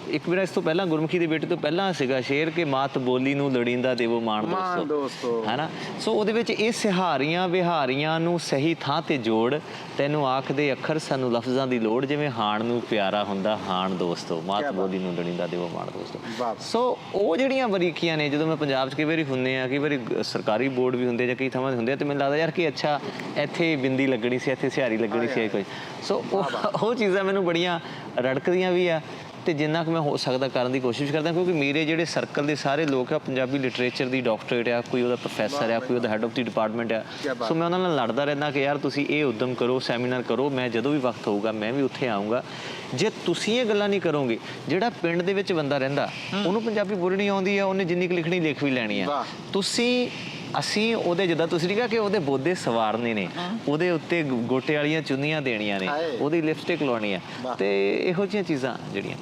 ਇੱਕ ਮੇਰਾ ਇਸ ਤੋਂ ਪਹਿਲਾਂ ਗੁਰਮੁਖੀ ਦੇ ਬੇਟੇ ਤੋਂ ਪਹਿਲਾਂ ਸੀਗਾ ਸ਼ੇਰ ਕਿ ਮਾਤ ਬੋਲੀ ਨੂੰ ਲੜੀਂਦਾ ਦੇਵੋ ਮਾਣ ਦੋਸਤੋ, ਹੈ ਨਾ। ਸੋ ਉਹਦੇ ਵਿੱਚ ਇਹ ਸਿਹਾਰੀਆਂ ਵਿਹਾਰੀਆਂ ਨੂੰ ਸਹੀ ਥਾਂ ਤੇ ਜੋੜ, ਤੈਨੂੰ ਆਖਦੇ ਅੱਖਰ ਸਾਨੂੰ ਲਫ਼ਜ਼ਾਂ ਦੀ ਲੋੜ, ਜਿਵੇਂ ਹਾਣ ਨੂੰ ਪਿਆਰਾ ਹੁੰਦਾ ਹਾਣ ਦੋਸਤੋ, ਮਾਤ ਬੋਲੀ ਨੂੰ ਲੜੀਂਦਾ ਦੇਵੋ ਮਾਣ ਦੋਸਤੋ। ਸੋ ਉਹ ਜਿਹੜੀਆਂ ਬਰੀਕੀਆਂ ਨੇ, ਜਦੋਂ ਮੈਂ ਪੰਜਾਬ 'ਚ ਕਈ ਵਾਰੀ ਹੁੰਦੇ ਆ, ਕਈ ਵਾਰੀ ਸਰਕਾਰੀ ਬੋਰਡ ਵੀ ਹੁੰਦੇ ਜਾਂ ਕਈ ਥਾਵਾਂ 'ਤੇ ਹੁੰਦੇ ਆ, ਤੇ ਮੈਨੂੰ ਲੱਗਦਾ ਯਾਰ ਕਿ ਅੱਛਾ ਇੱਥੇ ਬਿੰਦੀ ਲੱਗਣੀ ਸੀ, ਇੱਥੇ ਸਿਹਾਰੀ ਲੱਗਣੀ ਸੀ ਕੁਝ। ਸੋ ਉਹ ਚੀਜ਼ਾਂ ਮੈਨੂੰ ਬੜੀਆਂ ਰੜਕਦੀਆਂ ਵੀ ਆ, ਤੇ ਜਿੰਨਾ ਕੁ ਮੈਂ ਹੋ ਸਕਦਾ ਕਰਨ ਦੀ ਕੋਸ਼ਿਸ਼ ਕਰਦਾ, ਕਿਉਂਕਿ ਮੇਰੇ ਜਿਹੜੇ ਸਰਕਲ ਦੇ ਸਾਰੇ ਲੋਕ ਆ ਪੰਜਾਬੀ ਲਿਟਰੇਚਰ ਦੀ ਡਾਕਟਰੇਟ ਆ, ਕੋਈ ਉਹਦਾ ਪ੍ਰੋਫੈਸਰ ਆ, ਕੋਈ ਉਹਦਾ ਹੈਡ ਆਫ ਦੀ ਡਿਪਾਰਟਮੈਂਟ ਆ। ਸੋ ਮੈਂ ਉਹਨਾਂ ਨਾਲ ਲੜਦਾ ਰਹਿੰਦਾ ਕਿ ਯਾਰ ਤੁਸੀਂ ਇਹ ਉੱਦਮ ਕਰੋ, ਸੈਮੀਨਾਰ ਕਰੋ, ਮੈਂ ਜਦੋਂ ਵੀ ਵਕਤ ਹੋਊਗਾ ਮੈਂ ਵੀ ਉੱਥੇ ਆਊਂਗਾ। ਜੇ ਤੁਸੀਂ ਇਹ ਗੱਲਾਂ ਨਹੀਂ ਕਰੋਗੇ, ਜਿਹੜਾ ਪਿੰਡ ਦੇ ਵਿੱਚ ਬੰਦਾ ਰਹਿੰਦਾ ਉਹਨੂੰ ਪੰਜਾਬੀ ਬੋਲਣੀ ਆਉਂਦੀ ਆ, ਉਹਨੇ ਜਿੰਨੀ ਕੁ ਲਿਖਣੀ ਲਿਖ ਵੀ ਲੈਣੀ ਆ। ਅਸੀਂ ਉਹਦੇ, ਜਿੱਦਾਂ ਤੁਸੀਂ ਨਹੀਂ ਕਿਹਾ ਕਿ ਉਹਦੇ ਬੋਦੇ ਸਵਾਰਨੇ ਨੇ, ਉਹਦੇ ਉੱਤੇ ਗੋਟੇ ਵਾਲੀਆਂ ਚੁੰਨੀਆਂ ਦੇਣੀਆਂ ਨੇ, ਉਹਦੀ ਲਿਪਸਟਿਕ ਲਾਉਣੀ ਆ, ਤੇ ਇਹੋ ਜਿਹੀਆਂ ਚੀਜ਼ਾਂ ਜਿਹੜੀਆਂ